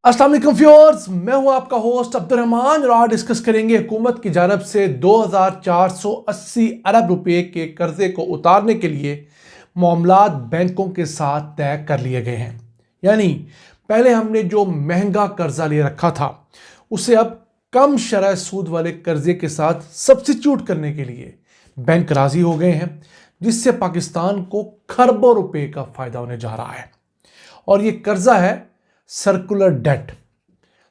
अस्सलाम वालेकुम व्यूअर्स, मैं हूं आपका होस्ट अब्दुर्रहमान और आज डिस्कस करेंगे हुकूमत की जानब से 2480 अरब रुपए के कर्जे को उतारने के लिए मामलात बैंकों के साथ तय कर लिए गए हैं। यानी पहले हमने जो महंगा कर्जा ले रखा था उसे अब कम शरह सूद वाले कर्जे के साथ सब्सिट्यूट करने के लिए बैंक राजी हो गए हैं, जिससे पाकिस्तान को खरबों रुपए का फायदा होने जा रहा है। और ये कर्जा है सर्कुलर डेट।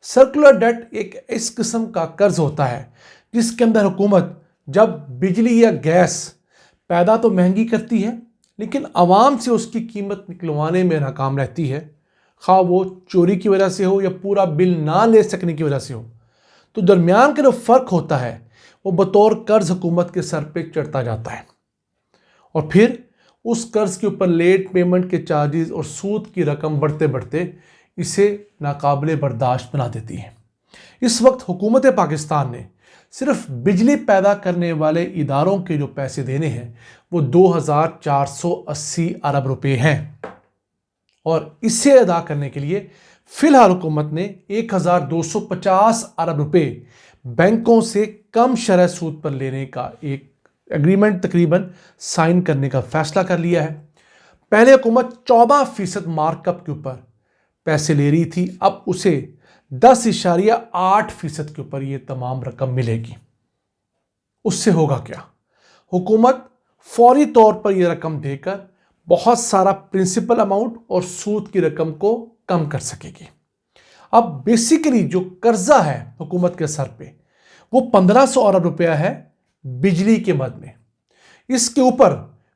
सर्कुलर डेट एक इस किस्म का कर्ज होता है जिसके अंदर हुकूमत जब बिजली या गैस पैदा तो महंगी करती है, लेकिन आवाम से उसकी कीमत निकलवाने में नाकाम रहती है, खा वो चोरी की वजह से हो या पूरा बिल ना ले सकने की वजह से हो। तो दरमियान का जो फ़र्क होता है वो बतौर कर्ज हुकूमत के सर पे चढ़ता जाता है और फिर उस कर्ज के ऊपर लेट पेमेंट के चार्जेस और सूद की रकम बढ़ते बढ़ते इसे नाकाबिले बर्दाश्त बना देती है। इस वक्त हुकूमत पाकिस्तान ने सिर्फ बिजली पैदा करने वाले इदारों के जो पैसे देने हैं वो 2480 अरब रुपए हैं और इसे अदा करने के लिए फ़िलहाल हुकूमत ने 1250 अरब रुपए बैंकों से कम शरह सूद पर लेने का एक एग्रीमेंट तकरीबन साइन करने का फैसला कर लिया है। पहले हुकूमत 14% मार्कअप के ऊपर पैसे ले रही थी, अब उसे 10.8% के ऊपर ये तमाम रकम मिलेगी। उससे होगा क्या? हुकूमत फौरी तौर पर यह रकम देकर बहुत सारा प्रिंसिपल अमाउंट और सूद की रकम को कम कर सकेगी। अब बेसिकली जो कर्जा है हुकूमत के सर पे वो 1500 अरब रुपया है बिजली के मद में। इसके ऊपर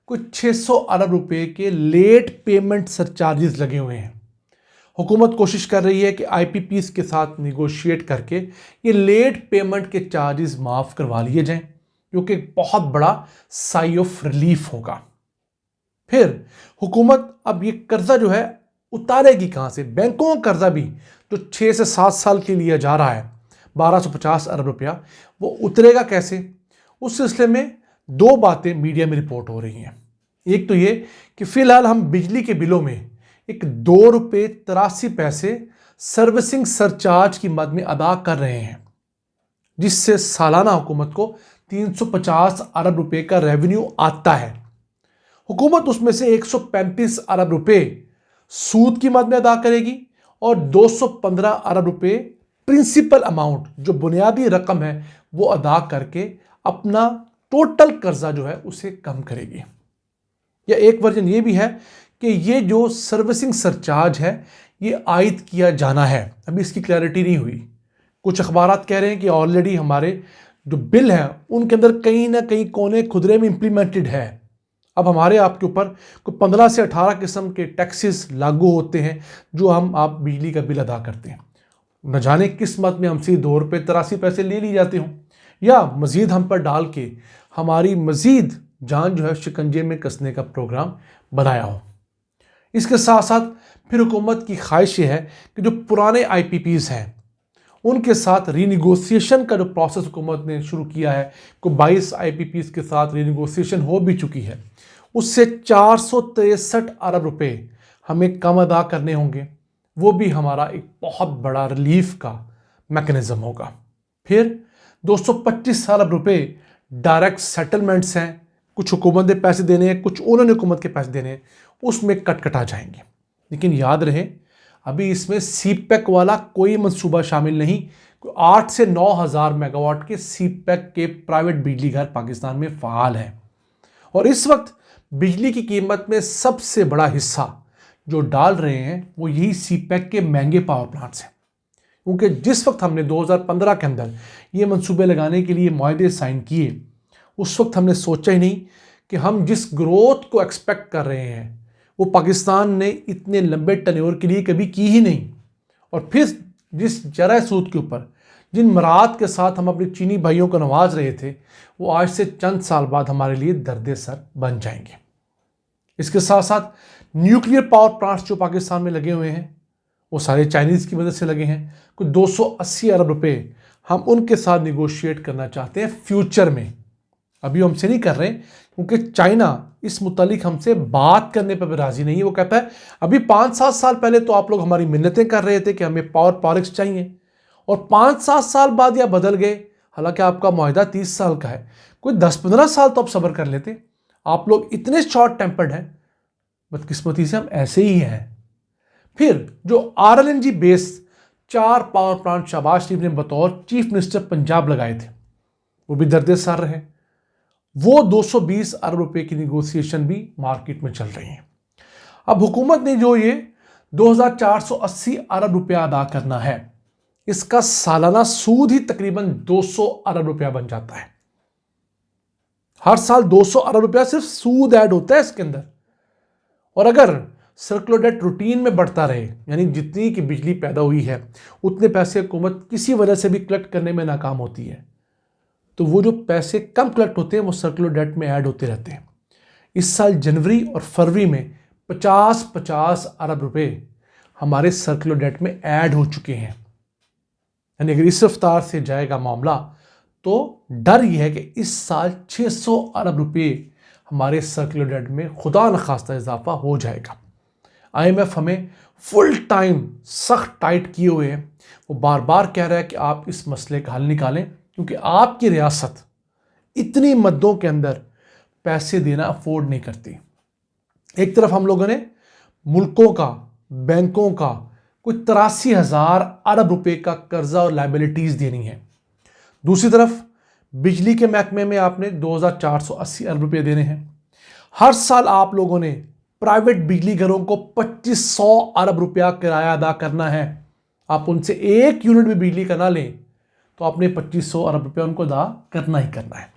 कुछ 600 अरब रुपए के लेट पेमेंट सरचार्जेस लगे हुए हैं। हुकूमत कोशिश कर रही है कि आईपीपीज़ के साथ निगोशिएट करके ये लेट पेमेंट के चार्जेस माफ़ करवा लिए जाएं, जो कि एक बहुत बड़ा साई ऑफ रिलीफ होगा। फिर हुकूमत अब ये कर्जा जो है उतारेगी कहाँ से? बैंकों का कर्जा भी जो 6 से 7 साल के लिए जा रहा है 1250 अरब रुपया, वो उतरेगा कैसे? उस सिलसिले में दो बातें मीडिया में रिपोर्ट हो रही हैं। एक तो ये कि फ़िलहाल हम बिजली के बिलों में एक 2.83 रुपये सर्विसिंग सरचार्ज की मद में अदा कर रहे हैं, जिससे सालाना हुकूमत को 350 अरब रुपए का रेवेन्यू आता है। हुकूमत उसमें से 135 अरब रुपए सूद की मद में अदा करेगी और 215 अरब रुपए प्रिंसिपल अमाउंट जो बुनियादी रकम है वो अदा करके अपना टोटल कर्जा जो है उसे कम करेगी। या एक वर्जन ये भी है कि ये जो सर्विसिंग सरचार्ज है ये आयद किया जाना है, अभी इसकी क्लैरिटी नहीं हुई। कुछ अखबारात कह रहे हैं कि ऑलरेडी हमारे जो बिल हैं उनके अंदर कहीं ना कहीं कोने खुदरे में इम्प्लीमेंटेड है। अब हमारे आपके ऊपर कोई 15 से 18 किस्म के टैक्सेस लागू होते हैं जो आप बिजली का बिल अदा करते हैं। न जाने किस मत में हमसे 2.83 रुपये ले ली जाते हों या मज़ीद हम पर डाल के हमारी मज़ीद जान जो है शिकंजे में कसने का प्रोग्राम बनाया हो। इसके साथ साथ फिर हुकूमत की ख्वाहिश ये है कि जो पुराने आईपीपीज़ हैं उनके साथ रीनिगोसिएशन का जो प्रोसेस हुकूमत ने शुरू किया है, को 22 आईपीपीज़ के साथ रीनिगोसिएशन हो भी चुकी है, उससे 463 अरब रुपए हमें कम अदा करने होंगे। वो भी हमारा एक बहुत बड़ा रिलीफ का मैकेनिज़्म होगा। फिर 225 अरब रुपए डायरेक्ट सेटलमेंट्स हैं, कुछ हुकूमत ने पैसे देने हैं, कुछ उन्होंने हुकूमत के पैसे देने हैं, उसमें कटा जाएंगे। लेकिन याद रहे अभी इसमें सीपैक वाला कोई मंसूबा शामिल नहीं। 8 से 9 हज़ार मेगावाट के सीपैक के प्राइवेट बिजली घर पाकिस्तान में फ़ाल हैं और इस वक्त बिजली की कीमत में सबसे बड़ा हिस्सा जो डाल रहे हैं वो यही सीपैक के महंगे पावर प्लांट्स हैं। क्योंकि जिस वक्त हमने 2015 के अंदर ये मंसूबे लगाने के लिए मुआहदे साइन किए, उस वक्त हमने सोचा ही नहीं कि हम जिस ग्रोथ को एक्सपेक्ट कर रहे हैं वो पाकिस्तान ने इतने लंबे टन्योर के लिए कभी की ही नहीं। और फिर जिस जरा सूद के ऊपर जिन मराहत के साथ हम अपने चीनी भाइयों को नवाज रहे थे वो आज से चंद साल बाद हमारे लिए दर्द सर बन जाएंगे। इसके साथ साथ न्यूक्लियर पावर प्लांट्स जो पाकिस्तान में लगे हुए हैं वो सारे चाइनीज़ की मदद से लगे हैं। कुछ 280 अरब रुपए हम उनके साथ निगोशिएट करना चाहते हैं फ्यूचर में, अभी हमसे नहीं कर रहे क्योंकि चाइना इस मुतालिक हमसे बात करने पर भी राजी नहीं है। वो कहता है अभी 5-7 साल पहले तो आप लोग हमारी मिन्नतें कर रहे थे कि हमें पावरएक्स चाहिए, और 5-7 साल बाद या बदल गए। हालांकि आपका मुआहदा 30 साल का है, कोई 10-15 साल तो आप सब्र कर लेते। आप लोग इतने शॉर्ट टेम्पर्ड हैं, बदकिस्मती से हम ऐसे ही हैं। फिर जो RLNG base 4 power plant Shahbaz Sharif ने बतौर चीफ मिनिस्टर पंजाब लगाए थे, वो भी दर्द सर रहे। वो 220 अरब रुपए की निगोशिएशन भी मार्केट में चल रही है। अब हुकूमत ने जो ये 2480 अरब रुपया अदा करना है, इसका सालाना सूद ही तकरीबन 200 अरब रुपया बन जाता है। हर साल 200 अरब रुपया सिर्फ सूद ऐड होता है इसके अंदर। और अगर सर्कुलर डेट रूटीन में बढ़ता रहे, यानी जितनी की बिजली पैदा हुई है उतने पैसे हुकूमत किसी वजह से भी कलेक्ट करने में नाकाम होती है, तो वो जो पैसे कम कलेक्ट होते हैं वो सर्कुलर डेट में ऐड होते रहते हैं। इस साल जनवरी और फरवरी में 50-50 अरब रुपए हमारे सर्कुलर डेट में ऐड हो चुके हैं। यानी अगर इस रफ्तार से जाएगा मामला तो डर यह है कि इस साल 600 अरब रुपए हमारे सर्कुलर डेट में खुदा न खास्ता इजाफा हो जाएगा। IMF हमें फुल टाइम सख्त टाइट किए हुए हैं। वो बार बार कह रहा है कि आप इस मसले का हल निकालें, क्योंकि आपकी रियासत इतनी मद्दों के अंदर पैसे देना अफोर्ड नहीं करती। एक तरफ हम लोगों ने मुल्कों का, बैंकों का कोई 83,000 अरब रुपए का कर्जा और लाइबिलिटीज देनी है, दूसरी तरफ बिजली के महकमे में आपने 2480 अरब रुपए देने हैं। हर साल आप लोगों ने प्राइवेट बिजली घरों को 2500 अरब रुपया किराया अदा करना है। आप उनसे 1 यूनिट भी बिजली का ना लें तो आपने 2500 अरब रुपया उनको अदा करना ही करना है।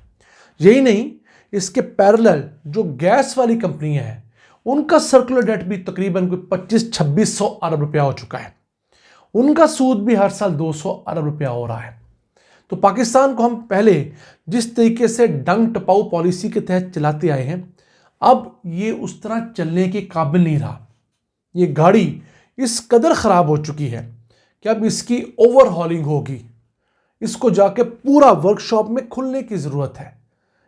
यही नहीं, इसके पैरेलल जो गैस वाली कंपनियां हैं उनका सर्कुलर डेट भी तकरीबन कोई 2500-2600 अरब रुपया हो चुका है। उनका सूद भी हर साल 200 अरब रुपया हो रहा है। तो पाकिस्तान को हम पहले जिस तरीके से डंग टपाऊ पॉलिसी के तहत चलाते आए हैं, अब ये उस तरह चलने के काबिल नहीं रहा। ये गाड़ी इस कदर ख़राब हो चुकी है कि अब इसकी ओवरहॉलिंग होगी। इसको जाके पूरा वर्कशॉप में खुलने की ज़रूरत है।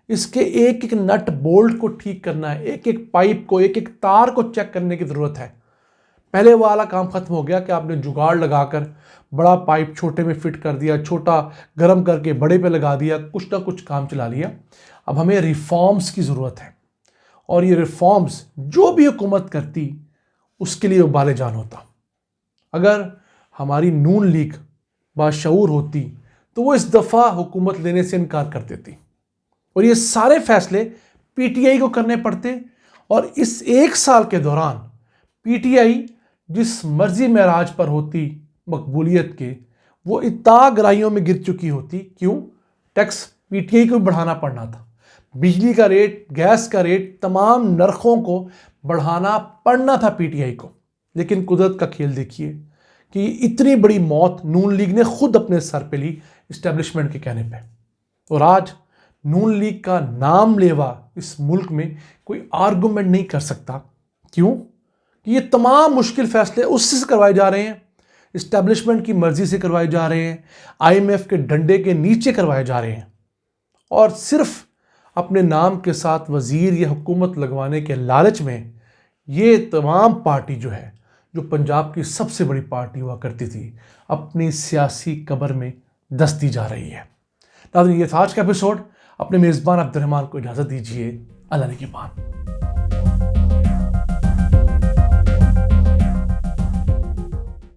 इसके एक एक नट बोल्ट को ठीक करना है, एक एक पाइप को, एक एक तार को चेक करने की ज़रूरत है। पहले वाला काम ख़त्म हो गया कि आपने जुगाड़ लगाकर बड़ा पाइप छोटे में फिट कर दिया, छोटा गर्म करके बड़े पे लगा दिया, कुछ ना कुछ काम चला लिया। अब हमें रिफॉर्म्स की ज़रूरत है, और ये रिफॉर्म्स जो भी हुकूमत करती उसके लिए उबाले जान होता। अगर हमारी नून लीग बाशऊर होती तो वो इस दफ़ा हुकूमत लेने से इनकार कर देती और ये सारे फैसले PTI को करने पड़ते। और इस 1 साल के दौरान PTI जिस मर्जी महराज पर होती मकबूलियत के, वो इत्ता गहराइयों में गिर चुकी होती। क्यों? टैक्स PTI को बढ़ाना पड़ना था, बिजली का रेट, गैस का रेट, तमाम नरखों को बढ़ाना पड़ना था PTI को। लेकिन कुदरत का खेल देखिए कि इतनी बड़ी मौत नून लीग ने खुद अपने सर पे ली इस्टेब्लिशमेंट के कहने पे। और आज नून लीग का नाम लेवा इस मुल्क में कोई आर्गुमेंट नहीं कर सकता। क्यों? कि ये तमाम मुश्किल फैसले उससे करवाए जा रहे हैं, इस्टेब्लिशमेंट की मर्जी से करवाए जा रहे हैं, IMF के डंडे के नीचे करवाए जा रहे हैं, और सिर्फ अपने नाम के साथ वजीर या हुकूमत लगवाने के लालच में ये तमाम पार्टी जो है, जो पंजाब की सबसे बड़ी पार्टी हुआ करती थी, अपनी सियासी कब्र में दस्ती जा रही है। नाज़रीन, ये था आज का एपिसोड। अपने मेज़बान अब्दुर्रहमान को इजाज़त दीजिए। अल्लाह ने के बाद।